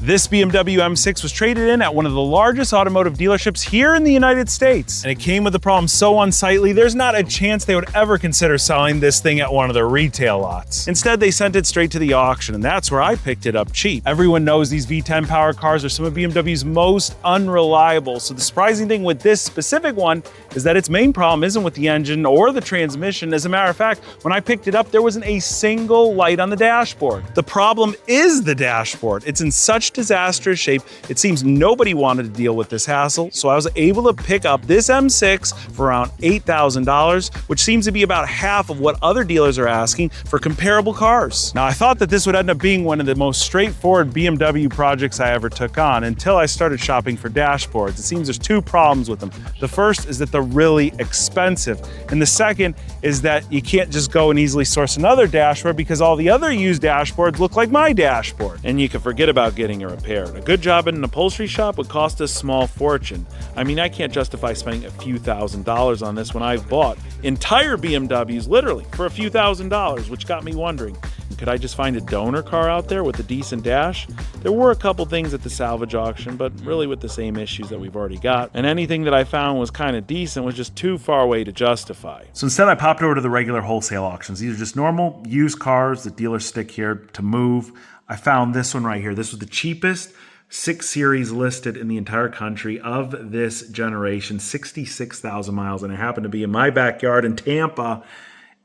This BMW M6 was traded in at one of the largest automotive dealerships here in the United States. And it came with a problem so unsightly, there's not a chance they would ever consider selling this thing at one of their retail lots. Instead, they sent it straight to the auction, and that's where I picked it up cheap. Everyone knows these V10 powered cars are some of BMW's most unreliable, so the surprising thing with this specific one is that its main problem isn't with the engine or the transmission. As a matter of fact, when I picked it up, there wasn't a single light on the dashboard. The problem is the dashboard. It's in such disastrous shape, it seems nobody wanted to deal with this hassle, so I was able to pick up this M6 for around $8,000, which seems to be about half of what other dealers are asking for comparable cars. Now, I thought that this would end up being one of the most straightforward BMW projects I ever took on until I started shopping for dashboards. It seems there's two problems with them. The first is that they're really expensive, and the second is that you can't just go and easily source another dashboard because all the other used dashboards look like my dashboard. And you can forget about getting it repaired. A good job at an upholstery shop would cost a small fortune. I mean, I can't justify spending a few $1,000s on this when I've bought entire BMWs literally for a few $1,000s, which got me wondering, could I just find a donor car out there with a decent dash? There were a couple things at the salvage auction, but really with the same issues that we've already got. And anything that I found was kind of decent was just too far away to justify. So instead I popped over to the regular wholesale auctions. These are just normal used cars that dealers stick here to move. I found this one right here. This was the cheapest 6 Series listed in the entire country of this generation, 66,000 miles. And it happened to be in my backyard in Tampa.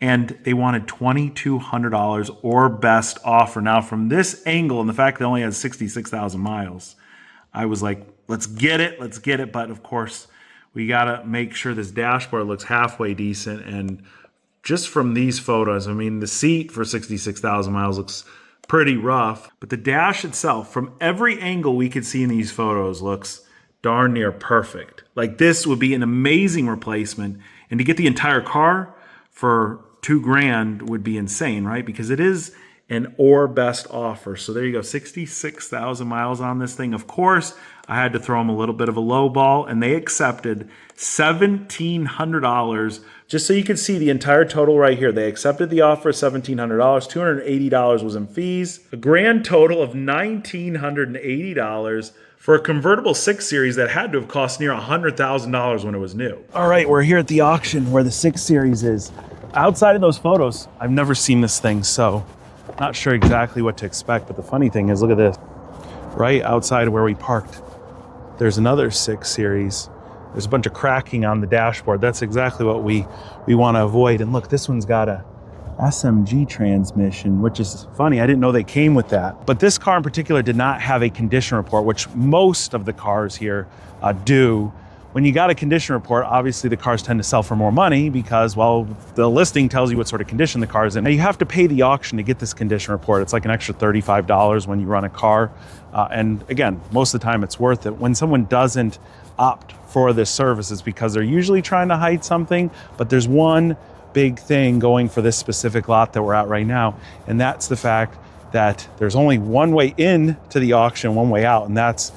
And they wanted $2,200 or best offer. Now, from this angle and the fact that it only has 66,000 miles, I was like, let's get it. But of course, we got to make sure this dashboard looks halfway decent. And just from these photos, I mean, the seat for 66,000 miles looks pretty rough. But the dash itself, from every angle we could see in these photos, looks darn near perfect. Like, this would be an amazing replacement. And to get the entire car for $2,000 would be insane, right? Because it is an or best offer. So there you go, 66,000 miles on this thing. Of course, I had to throw them a little bit of a low ball, and they accepted $1,700. Just so you can see the entire total right here. They accepted the offer of $1,700. $280 was in fees. A grand total of $1,980 for a convertible 6 Series that had to have cost near $100,000 when it was new. All right, we're here at the auction where the 6 Series is. Outside of those photos, I've never seen this thing, so not sure exactly what to expect. But the funny thing is, look at this. Right outside of where we parked, there's another 6 Series. There's a bunch of cracking on the dashboard. That's exactly what we want to avoid. And look, this one's got a SMG transmission, which is funny. I didn't know they came with that. But this car in particular did not have a condition report, which most of the cars here do. When you got a condition report, obviously the cars tend to sell for more money because, well, the listing tells you what sort of condition the car is in. Now, you have to pay the auction to get this condition report. It's like an extra $35 when you run a car. And again, most of the time it's worth it. When someone doesn't opt for this service, it's because they're usually trying to hide something. But there's one big thing going for this specific lot that we're at right now, and that's the fact that there's only one way in to the auction, one way out, and that's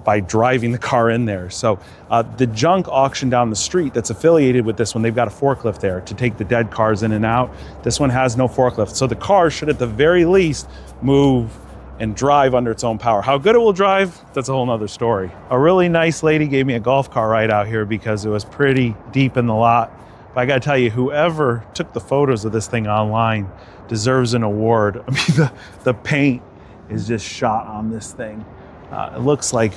by driving the car in there. So the junk auction down the street that's affiliated with this one, they've got a forklift there to take the dead cars in and out. This one has no forklift. So the car should at the very least move and drive under its own power. How good it will drive, that's a whole nother story. A really nice lady gave me a golf cart ride out here because it was pretty deep in the lot. But I gotta tell you, whoever took the photos of this thing online deserves an award. I mean, the paint is just shot on this thing. It looks like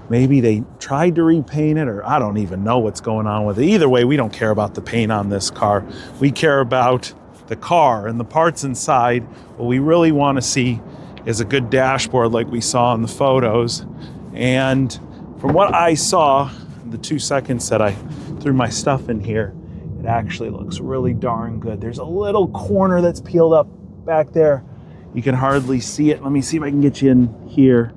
maybe they tried to repaint it, or I don't even know what's going on with it. Either way, we don't care about the paint on this car. We care about the car and the parts inside. What we really want to see is a good dashboard like we saw in the photos. And from what I saw, the 2 seconds that I threw my stuff in here, it actually looks really darn good. There's a little corner that's peeled up back there. You can hardly see it. Let me see if I can get you in here.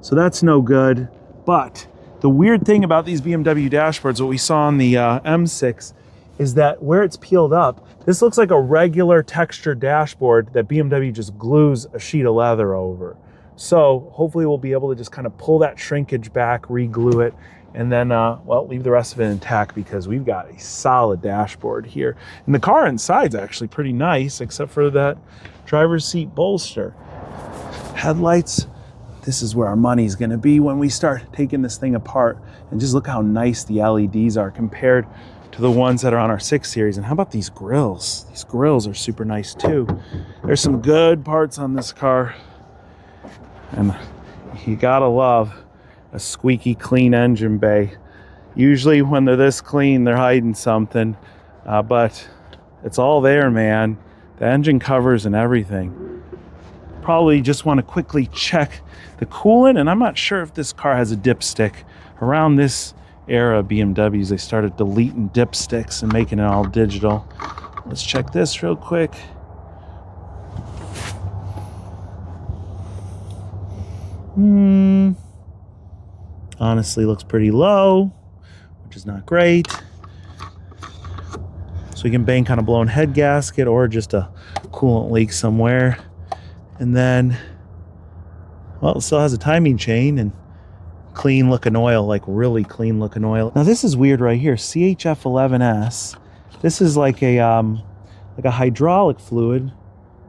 So that's no good. But the weird thing about these BMW dashboards, what we saw on the M6, is that where it's peeled up, this looks like a regular textured dashboard that BMW just glues a sheet of leather over. So hopefully we'll be able to just kind of pull that shrinkage back, re-glue it, and then, well, leave the rest of it intact because we've got a solid dashboard here. And the car inside's actually pretty nice, except for that driver's seat bolster. Headlights, this is where our money's gonna be when we start taking this thing apart. And just look how nice the LEDs are compared to the ones that are on our 6 Series. And how about these grills? These grills are super nice too. There's some good parts on this car. And you gotta love a squeaky clean engine bay. Usually when they're this clean, they're hiding something, but it's all there, man. The engine covers and everything. Probably just want to quickly check the coolant, and I'm not sure if this car has a dipstick. Around this era of BMWs, they started deleting dipsticks and making it all digital. Let's check this real quick. Honestly, looks pretty low, which is not great. So we can bank on a blown head gasket or just a coolant leak somewhere. And then, well, it still has a timing chain and clean looking oil, like really clean looking oil. Now this is weird right here, CHF11S. This is like a hydraulic fluid.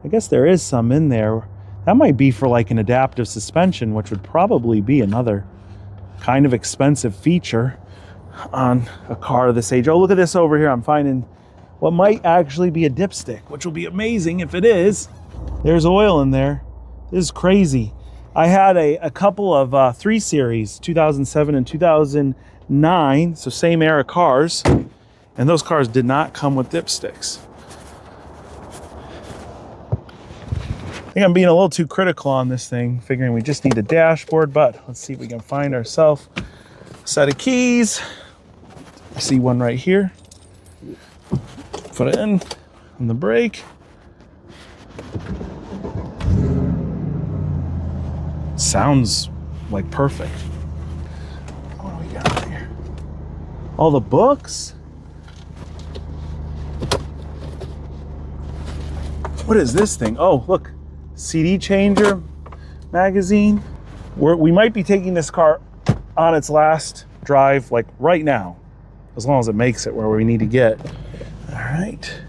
I guess there is some in there. That might be for like an adaptive suspension, which would probably be another kind of expensive feature on a car this age. Oh, look at this over here. I'm finding what might actually be a dipstick, which will be amazing if it is. There's oil in there. This is crazy. I had a couple of 3 Series, 2007 and 2009, so same era cars, and those cars did not come with dipsticks. I think I'm being a little too critical on this thing, figuring we just need a dashboard, but let's see if we can find ourselves a set of keys. I see one right here. Put it in on the brake. Sounds like perfect. What do we got here? All the books? What is this thing? Oh, look. CD changer magazine. We might be taking this car on its last drive, like right now, as long as it makes it where we need to get. All right,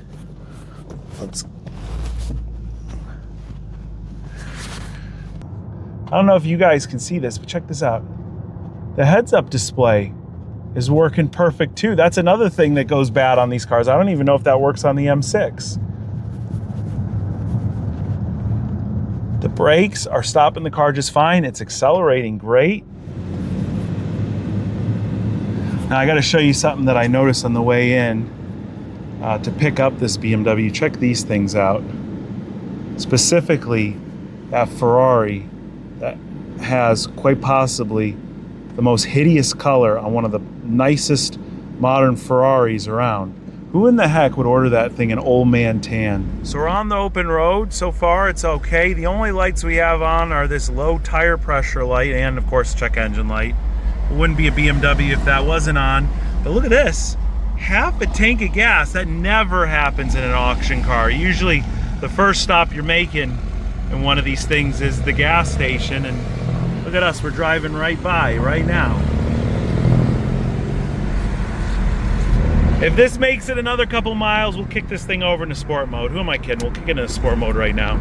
I don't know if you guys can see this, but check this out. The heads-up display is working perfect too. That's another thing that goes bad on these cars. I don't even know if that works on the M6. The brakes are stopping the car just fine. It's accelerating great. Now I got to show you something that I noticed on the way in to pick up this BMW. Check these things out. Specifically, that Ferrari that has quite possibly the most hideous color on one of the nicest modern Ferraris around. Who in the heck would order that thing an old man tan? So we're on the open road. So far it's okay. The only lights we have on are this low tire pressure light and of course check engine light. It wouldn't be a BMW if that wasn't on. But look at this, half a tank of gas. That never happens in an auction car. Usually the first stop you're making in one of these things is the gas station, and look at us, we're driving right by right now. If this makes it another couple miles, we'll kick this thing over into sport mode. Who am I kidding? We'll kick it into sport mode right now.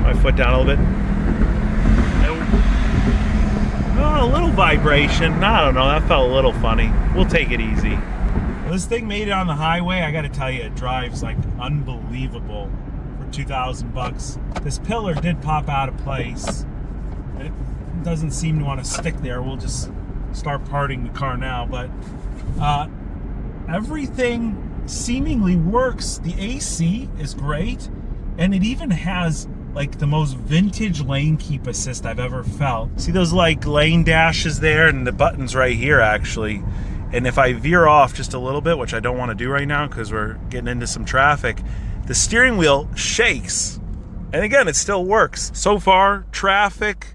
My foot down a little bit. Oh, a little vibration. I don't know, that felt a little funny. We'll take it easy. Well, this thing made it on the highway. I gotta tell you, it drives like unbelievable for 2,000 bucks. This pillar did pop out of place. It doesn't seem to want to stick there. We'll just start parting the car now, but everything seemingly works. The AC is great, and it even has like the most vintage lane keep assist I've ever felt. See those like lane dashes there, and the buttons right here actually. And if I veer off just a little bit, which I don't want to do right now because we're getting into some traffic, the steering wheel shakes. And again, it still works. So far, traffic,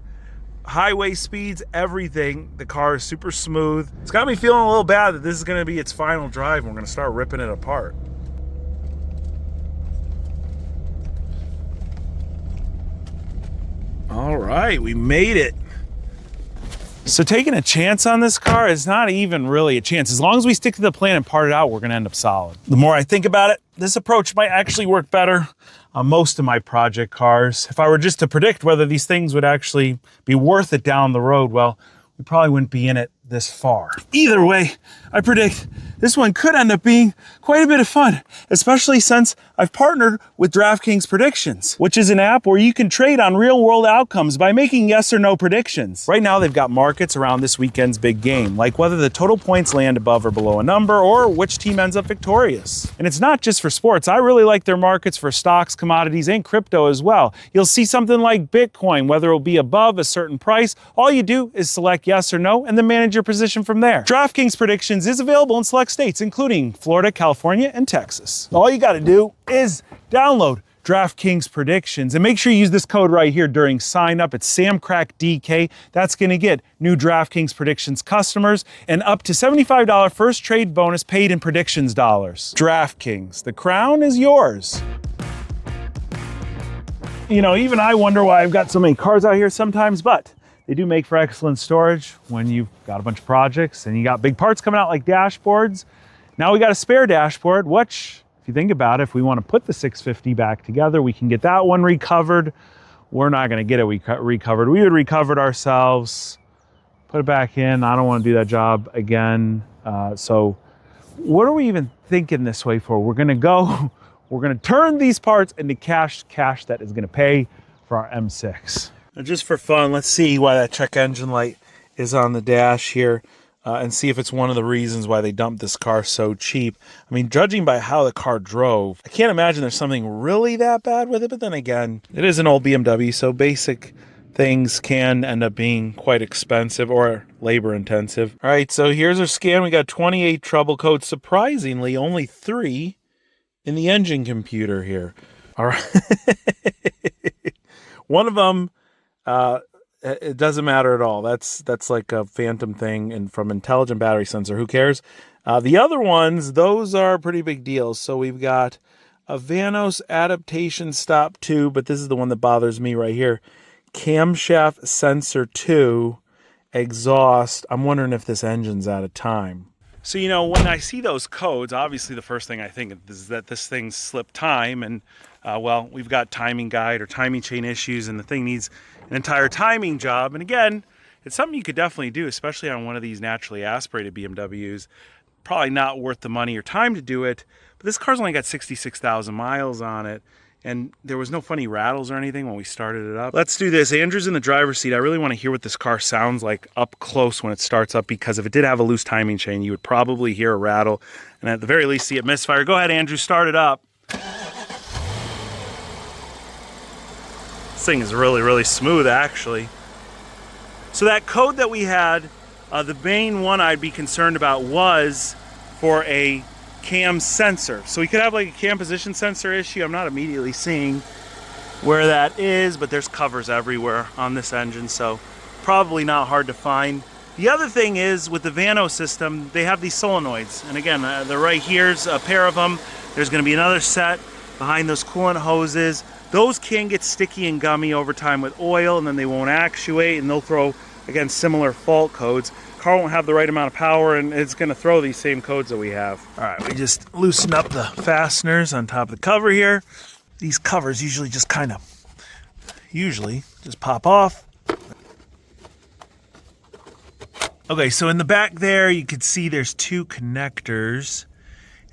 highway speeds, everything, the car is super smooth. It's got me feeling a little bad that this is going to be its final drive and we're going to start ripping it apart. All right, we made it. So taking a chance on this car is not even really a chance. As long as we stick to the plan and part it out, we're going to end up solid. The more I think about it, this approach might actually work better on most of my project cars. If I were just to predict whether these things would actually be worth it down the road, well, we probably wouldn't be in it this far. Either way, I predict this one could end up being quite a bit of fun, especially since I've partnered with DraftKings Predictions, which is an app where you can trade on real world outcomes by making yes or no predictions. Right now, they've got markets around this weekend's big game, like whether the total points land above or below a number, or which team ends up victorious. And it's not just for sports. I really like their markets for stocks, commodities, and crypto as well. You'll see something like Bitcoin, whether it'll be above a certain price. All you do is select yes or no, and then manage your position from there. DraftKings Predictions is available in select states, including Florida, California, and Texas. All you got to do is download DraftKings Predictions and make sure you use this code right here during sign up. It's Samcrac DK. That's going to get new DraftKings Predictions customers and up to $75 first trade bonus paid in predictions dollars. DraftKings, the crown is yours. You know, even I wonder why I've got so many cars out here sometimes, but they do make for excellent storage when you've got a bunch of projects and you got big parts coming out like dashboards. Now we got a spare dashboard, which, if you think about it, if we want to put the 650 back together, we can get that one recovered. We're not going to get it recovered. We would recover it ourselves, put it back in. I don't want to do that job again. So what are we even thinking this way for? We're going to turn these parts into cash that is going to pay for our M6. Now just for fun, let's see why that check engine light is on the dash here. And see if it's one of the reasons why they dumped this car so cheap. I mean, judging by how the car drove, I can't imagine there's something really that bad with it. But then again, it is an old BMW, so basic things can end up being quite expensive or labor intensive. All right, so here's our scan. We got 28 trouble codes. Surprisingly, only 3 in the engine computer here. All right. One of them, it doesn't matter at all. That's like a phantom thing and from intelligent battery sensor. Who cares? The other ones, those are pretty big deals. So we've got a Vanos adaptation stop 2, but this is the one that bothers me right here. Camshaft sensor 2, exhaust. I'm wondering if this engine's out of time. So, you know, when I see those codes, obviously the first thing I think is that this thing slipped time and, well, we've got timing guide or timing chain issues and the thing needs an entire timing job. And again, it's something you could definitely do, especially on one of these naturally aspirated BMWs. Probably not worth the money or time to do it, but this car's only got 66,000 miles on it. And there was no funny rattles or anything when we started it up. Let's do this. Andrew's in the driver's seat. I really want to hear what this car sounds like up close when it starts up, because if it did have a loose timing chain, you would probably hear a rattle and at the very least see it misfire. Go ahead, Andrew, start it up. This thing is really, really smooth, actually. So that code that we had, the main one I'd be concerned about was for a cam sensor. So we could have like a cam position sensor issue. I'm not immediately seeing where that is, but there's covers everywhere on this engine, so probably not hard to find. The other thing is with the Vano system, they have these solenoids. And again, they're right here's a pair of them. There's going to be another set behind those coolant hoses. Those can get sticky and gummy over time with oil, and then they won't actuate, and they'll throw, again, similar fault codes. Car won't have the right amount of power, and it's going to throw these same codes that we have. All right, we just loosen up the fasteners on top of the cover here. These covers usually just pop off. Okay, so in the back there, you can see there's 2 connectors,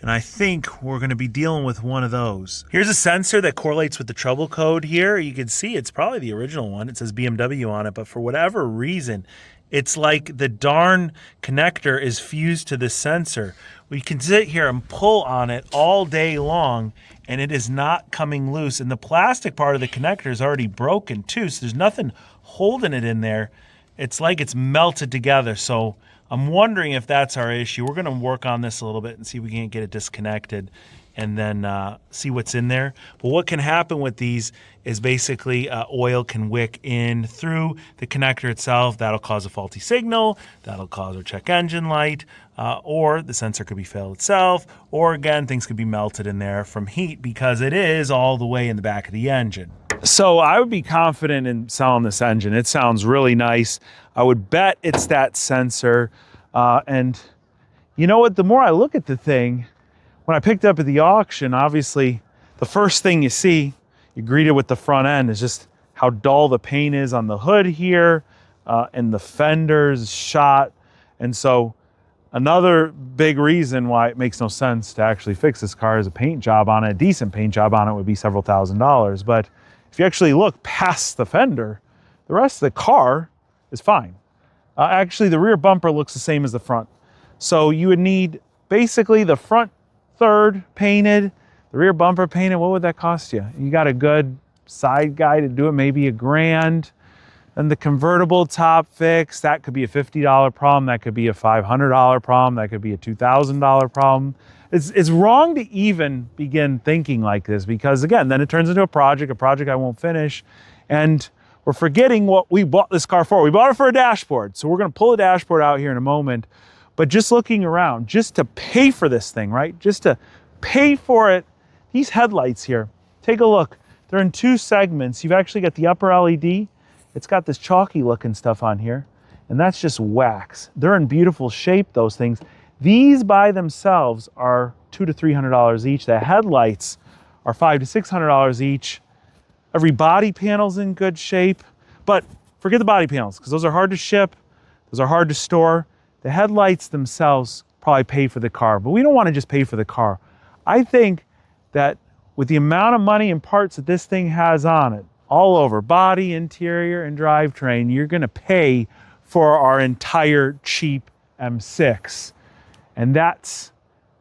and I think we're going to be dealing with one of those. Here's a sensor that correlates with the trouble code here. You can see it's probably the original one. It says BMW on it, but for whatever reason, it's like the darn connector is fused to the sensor. We can sit here and pull on it all day long, and it is not coming loose. And the plastic part of the connector is already broken too, so there's nothing holding it in there. It's like it's melted together. So I'm wondering if that's our issue. We're going to work on this a little bit and see if we can't get it disconnected and then see what's in there. But what can happen with these is basically oil can wick in through the connector itself. That'll cause a faulty signal. That'll cause our check engine light, or the sensor could be failed itself, or again, things could be melted in there from heat because it is all the way in the back of the engine. So I would be confident in selling this engine. It sounds really nice. I would bet it's that sensor. And you know what? The more I look at the thing, When I picked it up at the auction, obviously the first thing you see, you greet it with the front end, is just how dull the paint is on the hood here, and the fenders shot. And so another big reason why it makes no sense to actually fix this car is a paint job on it. A decent paint job on it would be several $1,000s. But if you actually look past the fender, the rest of the car is fine. Actually, the rear bumper looks the same as the front. So you would need basically the front third painted, the rear bumper painted. What would that cost you? You got a good side guy to do it, maybe $1,000. And the convertible top fix, that could be a $50 problem. That could be a $500 problem. That could be a $2,000 problem. It's wrong to even begin thinking like this, because again, then it turns into a project I won't finish. And we're forgetting what we bought this car for. We bought it for a dashboard. So we're gonna pull the dashboard out here in a moment. But just looking around, just to pay for this thing, right? Just to pay for it, these headlights here, take a look. They're in 2 segments. You've actually got the upper LED. It's got this chalky looking stuff on here, and that's just wax. They're in beautiful shape, those things. These by themselves are $200 to $300 each. The headlights are $500 to $600 each. Every body panel's in good shape, but forget the body panels, because those are hard to ship, those are hard to store. The headlights themselves probably pay for the car, but we don't want to just pay for the car. I think that with the amount of money and parts that this thing has on it, all over, body, interior, and drivetrain, you're gonna pay for our entire cheap M6. And that's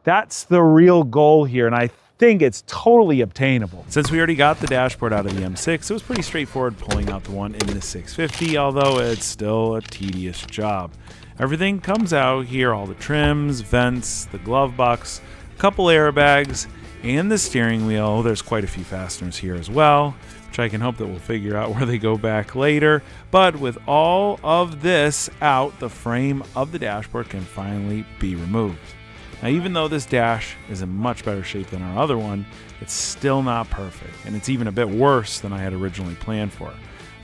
the real goal here, and I think it's totally obtainable. Since we already got the dashboard out of the M6, it was pretty straightforward pulling out the one in the 650, although it's still a tedious job. Everything comes out here, all the trims, vents, the glove box, a couple airbags, and the steering wheel. There's quite a few fasteners here as well, which I can hope that we'll figure out where they go back later. But with all of this out, the frame of the dashboard can finally be removed. Now, even though this dash is in much better shape than our other one, it's still not perfect, and it's even a bit worse than I had originally planned for.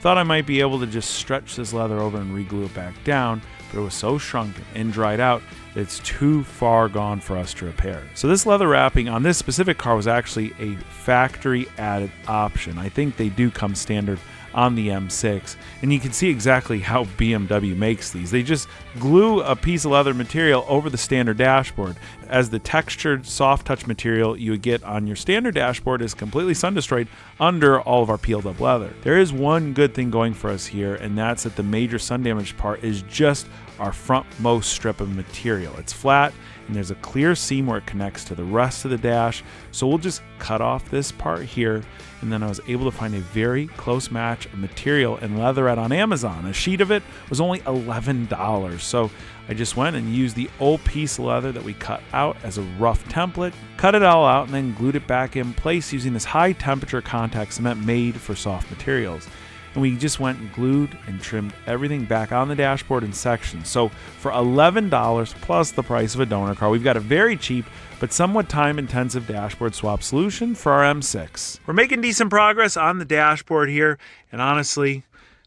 Thought I might be able to just stretch this leather over and re-glue it back down, but it was so shrunken and dried out that it's too far gone for us to repair. So this leather wrapping on this specific car was actually a factory added option. I think they do come standard on the M6, and you can see exactly how BMW makes these. They just glue a piece of leather material over the standard dashboard, as the textured soft touch material you would get on your standard dashboard is completely sun destroyed under all of our peeled up leather. There is one good thing going for us here, and that's that the major sun damaged part is just our frontmost strip of material. It's flat, and there's a clear seam where it connects to the rest of the dash, so we'll just cut off this part here. And then I was able to find a very close match of material and leatherette on Amazon. A sheet of it was only $11, so I just went and used the old piece of leather that we cut out as a rough template, cut it all out, and then glued it back in place using this high temperature contact cement made for soft materials. And we just went and glued and trimmed everything back on the dashboard in sections. So for $11 plus the price of a donor car, we've got a very cheap but somewhat time-intensive dashboard swap solution for our M6. We're making decent progress on the dashboard here, and honestly,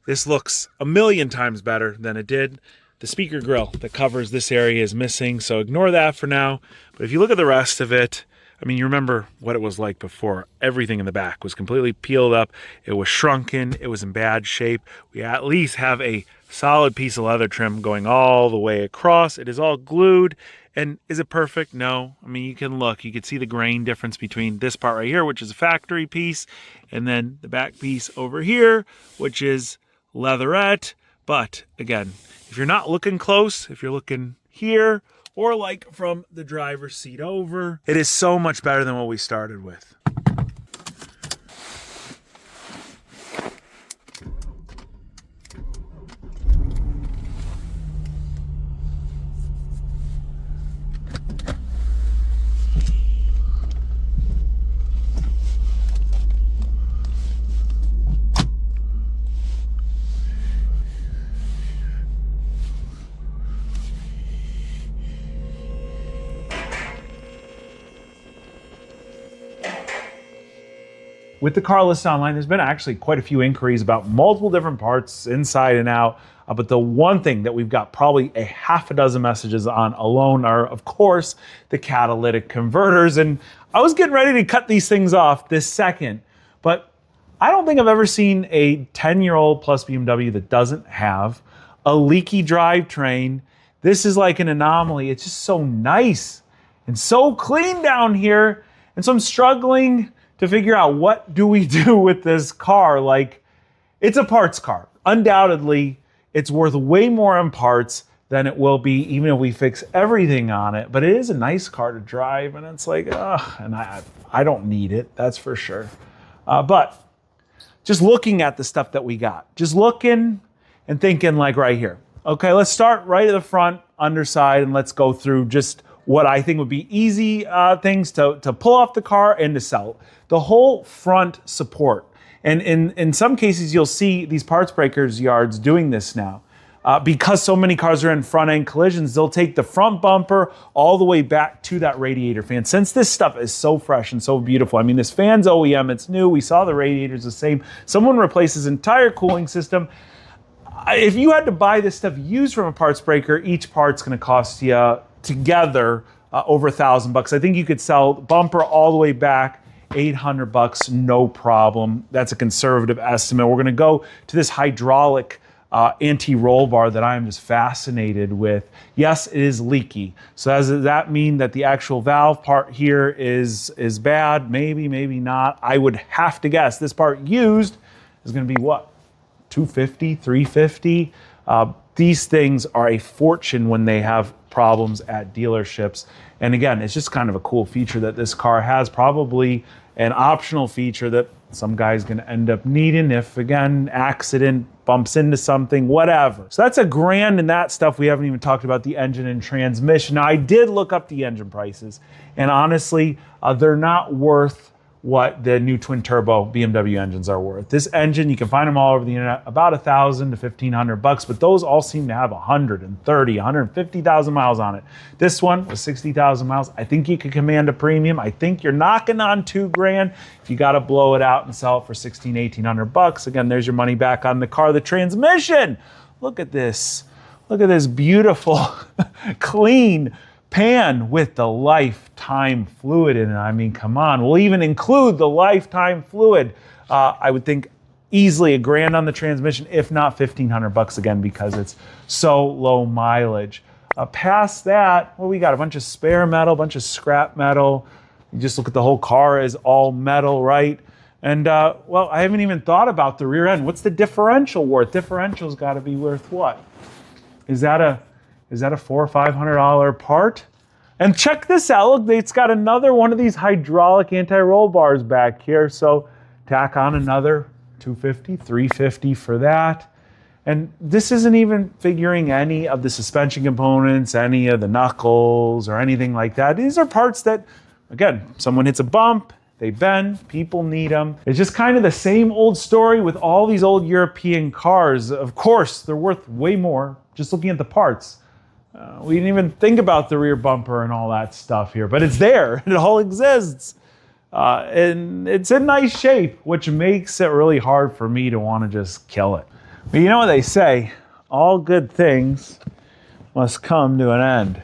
this looks a million times better than it did. The speaker grill that covers this area is missing, so ignore that for now. But if you look at the rest of it, I mean, you remember what it was like before. Everything in the back was completely peeled up. It was shrunken. It was in bad shape. We at least have a solid piece of leather trim going all the way across. It is all glued. And is it perfect? No. I mean, you can look. You can see the grain difference between this part right here, which is a factory piece, and then the back piece over here, which is leatherette. But again, if you're not looking close, if you're looking here, or like from the driver's seat over, it is so much better than what we started with. with the car listed online, there's been actually quite a few inquiries about multiple different parts inside and out. But the one thing that we've got probably a half a dozen messages on alone are, of course, the catalytic converters. And I was getting ready to cut these things off this second, but I don't think I've ever seen a 10-year-old plus BMW that doesn't have a leaky drivetrain. This is like an anomaly. It's just so nice and so clean down here. And so I'm struggling to figure out what do we do with this car. Like, it's a parts car. Undoubtedly, it's worth way more in parts than it will be even if we fix everything on it. But it is a nice car to drive, and it's like, and I don't need it, that's for sure. But just looking at the stuff that we got, just looking and thinking like right here. Okay, let's start right at the front, underside, and let's go through just what I think would be easy things to pull off the car and to sell. The whole front support. And in some cases, you'll see these parts breakers yards doing this now. Because so many cars are in front end collisions, they'll take the front bumper all the way back to that radiator fan. Since this stuff is so fresh and so beautiful, I mean, this fan's OEM, it's new. We saw the radiators the same. Someone replaced his entire cooling system. If you had to buy this stuff used from a parts breaker, each part's gonna cost you together over $1,000. I think you could sell bumper all the way back, $800, no problem. That's a conservative estimate. We're gonna go to this hydraulic anti-roll bar that I am just fascinated with. Yes, it is leaky. So does that mean that the actual valve part here is bad? Maybe, maybe not. I would have to guess this part used is gonna be what? $250, $350. These things are a fortune when they have problems at dealerships. And again, it's just kind of a cool feature that this car has, probably an optional feature that some guy's gonna end up needing if, again, accident, bumps into something, whatever. So that's $1,000 in that stuff. We haven't even talked about the engine and transmission. Now, I did look up the engine prices, and honestly, they're not worth what the new twin turbo BMW engines are worth. This engine, you can find them all over the internet, about $1,000 to $1,500, but those all seem to have 130, 150,000 miles on it. This one was 60,000 miles. I think you could command a premium. I think you're knocking on $2,000 if you got to blow it out and sell it for $1,600, $1,800. Again, there's your money back on the car. The transmission, look at this. Look at this beautiful, clean pan with the lifetime fluid in it. I mean, come on. We'll even include the lifetime fluid. I would think easily $1,000 on the transmission, if not $1,500 again, because it's so low mileage. Past that, well, we got a bunch of spare metal, a bunch of scrap metal. You just look at the whole car as all metal, right? And well, I haven't even thought about the rear end. What's the differential worth? Differential's got to be worth what? Is that a $400 or $500 part? And check this out. Look, it's got another one of these hydraulic anti-roll bars back here. So tack on another $250, $350 for that. And this isn't even figuring any of the suspension components, any of the knuckles or anything like that. These are parts that, again, someone hits a bump, they bend, people need them. It's just kind of the same old story with all these old European cars. Of course, they're worth way more just looking at the parts. We didn't even think about the rear bumper and all that stuff here, but it's there. It all exists. And it's in nice shape, which makes it really hard for me to want to just kill it. But you know what they say, all good things must come to an end.